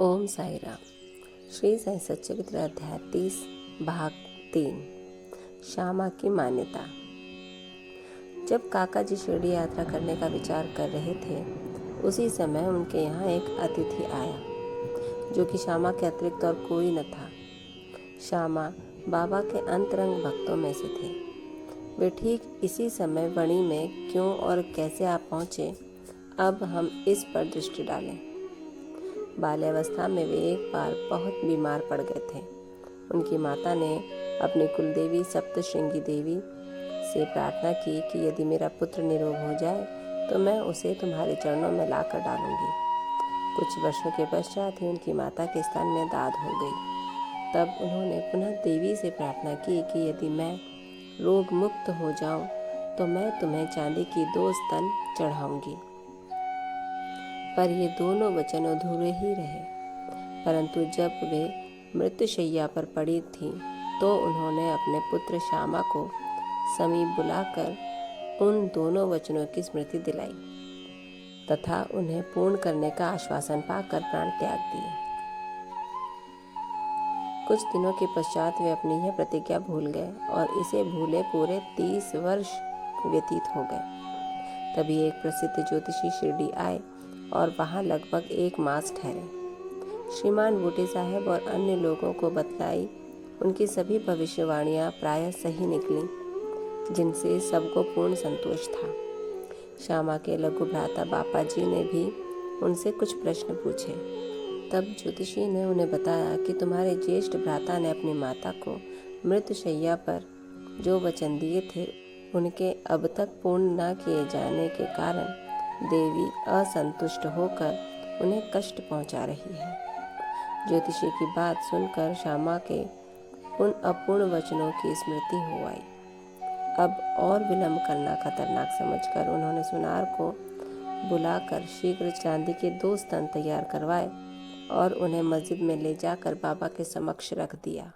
ओम साई राम। श्री साई सच्चरित्र अध्याय 30 भाग 3 श्यामा की मान्यता। जब काका जी शिरडी यात्रा करने का विचार कर रहे थे, उसी समय उनके यहाँ एक अतिथि आया जो कि श्यामा के अतिरिक्त और कोई न था। श्यामा बाबा के अंतरंग भक्तों में से थे। वे ठीक इसी समय वणी में क्यों और कैसे आप पहुँचे, अब हम इस पर दृष्टि डालें। बाल्यावस्था में वे एक बार बहुत बीमार पड़ गए थे। उनकी माता ने अपनी कुलदेवी सप्तशृंगी देवी से प्रार्थना की कि यदि मेरा पुत्र निरोग हो जाए तो मैं उसे तुम्हारे चरणों में लाकर डालूंगी। कुछ वर्षों के पश्चात ही उनकी माता के स्तन में दाद हो गई। तब उन्होंने पुनः देवी से प्रार्थना की कि यदि मैं रोग मुक्त हो जाऊं तो मैं तुम्हें चांदी की 2 स्तन चढ़ाऊंगी। पर ये दोनों वचन अधूरे ही रहे। परंतु जब वे मृत्युशैया पर पड़ी थीं, तो उन्होंने अपने पुत्र श्यामा को समीप बुलाकर उन दोनों वचनों की स्मृति दिलाई तथा उन्हें पूर्ण करने का आश्वासन पाकर प्राण त्याग दिए। कुछ दिनों के पश्चात वे अपनी यह प्रतिज्ञा भूल गए और इसे भूले पूरे 30 वर्ष व्यतीत हो गए। तभी एक प्रसिद्ध ज्योतिषी शिरडी आए और वहाँ लगभग 1 मास ठहरे। श्रीमान बूटे साहब और अन्य लोगों को बतलाई उनकी सभी भविष्यवाणियाँ प्रायः सही निकली, जिनसे सबको पूर्ण संतोष था। श्यामा के लघु भ्राता बापा जी ने भी उनसे कुछ प्रश्न पूछे। तब ज्योतिषी ने उन्हें बताया कि तुम्हारे ज्येष्ठ भ्राता ने अपनी माता को मृत्युशैया पर जो वचन दिए थे, उनके अब तक पूर्ण न किए जाने के कारण देवी असंतुष्ट होकर उन्हें कष्ट पहुंचा रही है। ज्योतिषी की बात सुनकर श्यामा के उन अपूर्ण वचनों की स्मृति हो आई। अब और विलंब करना खतरनाक समझकर उन्होंने सुनार को बुलाकर शीघ्र चांदी के 2 स्तन तैयार करवाए और उन्हें मस्जिद में ले जाकर बाबा के समक्ष रख दिया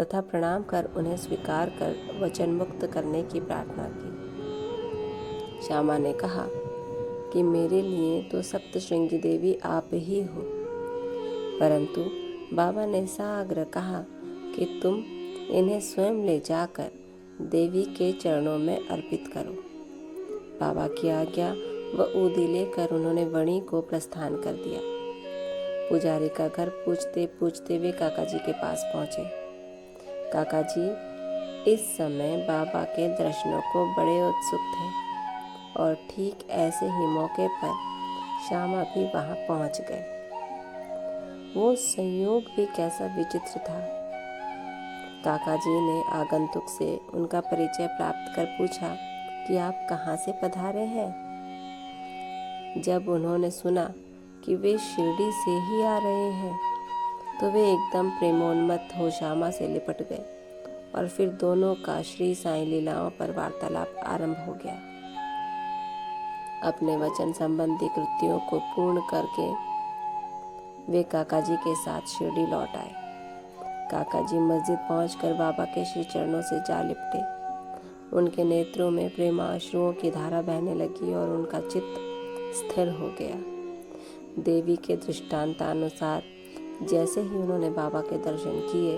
तथा प्रणाम कर उन्हें स्वीकार कर वचन मुक्त करने की प्रार्थना की। श्यामा ने कहा कि मेरे लिए तो सप्तशृंगी देवी आप ही हो, परंतु बाबा ने साग्रह कहा कि तुम इन्हें स्वयं ले जाकर देवी के चरणों में अर्पित करो। बाबा की आज्ञा व ऊदी लेकर उन्होंने वणी को प्रस्थान कर दिया। पुजारी का घर पूछते पूछते वे काका जी के पास पहुंचे। काका जी इस समय बाबा के दर्शनों को बड़े उत्सुक थे और ठीक ऐसे ही मौके पर श्यामा भी वहां पहुंच गए। वो संयोग भी कैसा विचित्र था। काका जी ने आगंतुक से उनका परिचय प्राप्त कर पूछा कि आप कहाँ से पधारे हैं। जब उन्होंने सुना कि वे शिरडी से ही आ रहे हैं, तो वे एकदम प्रेमोन्मत्त हो श्यामा से लिपट गए और फिर दोनों का श्री साईं लीलाओं पर वार्तालाप आरंभ हो गया। अपने वचन संबंधी कृत्यों को पूर्ण करके वे काका जी के साथ शिरडी लौट आए। काका जी मस्जिद पहुंचकर बाबा के श्री चरणों से जा लिपटे। उनके नेत्रों में प्रेमाश्रुओं की धारा बहने लगी और उनका चित्त स्थिर हो गया। देवी के दृष्टांतानुसार जैसे ही उन्होंने बाबा के दर्शन किए,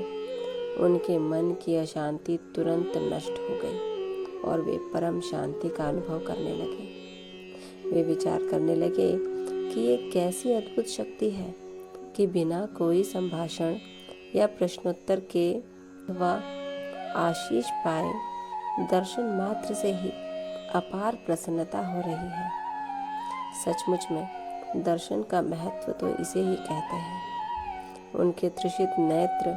उनके मन की अशांति तुरंत नष्ट हो गई और वे परम शांति का अनुभव करने लगे। वे विचार करने लगे कि ये कैसी अद्भुत शक्ति है कि बिना कोई संभाषण या प्रश्नोत्तर के व आशीष पाए दर्शन मात्र से ही अपार प्रसन्नता हो रही है। सचमुच में दर्शन का महत्व तो इसे ही कहते हैं। उनके तृषित नेत्र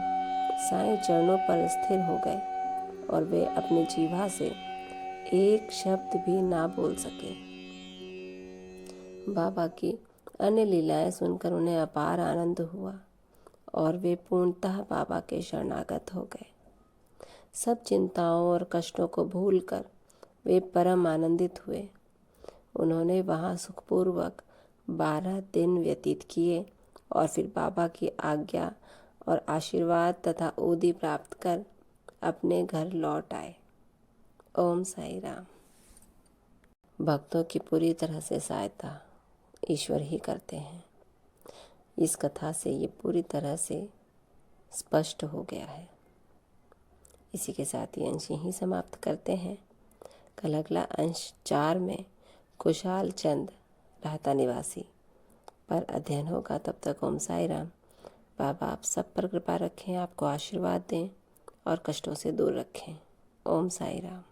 साईं चरणों पर स्थिर हो गए और वे अपनी जीवा से एक शब्द भी ना बोल सके। बाबा की अन्य लीलाएं सुनकर उन्हें अपार आनंद हुआ और वे पूर्णतः बाबा के शरणागत हो गए। सब चिंताओं और कष्टों को भूलकर वे परम आनंदित हुए। उन्होंने वहां सुखपूर्वक 12 दिन व्यतीत किए और फिर बाबा की आज्ञा और आशीर्वाद तथा ऊदी प्राप्त कर अपने घर लौट आए। ओम साई राम। भक्तों की पूरी तरह से सहायता ईश्वर ही करते हैं। इस कथा से ये पूरी तरह से स्पष्ट हो गया है। इसी के साथ ये अंश यहीं समाप्त करते हैं। कल अगला अंश 4 में कुशाल चंद राहता निवासी पर अध्ययन होगा। तब तक ओम साई राम। बाबा आप सब पर कृपा रखें, आपको आशीर्वाद दें और कष्टों से दूर रखें। ओम साई राम।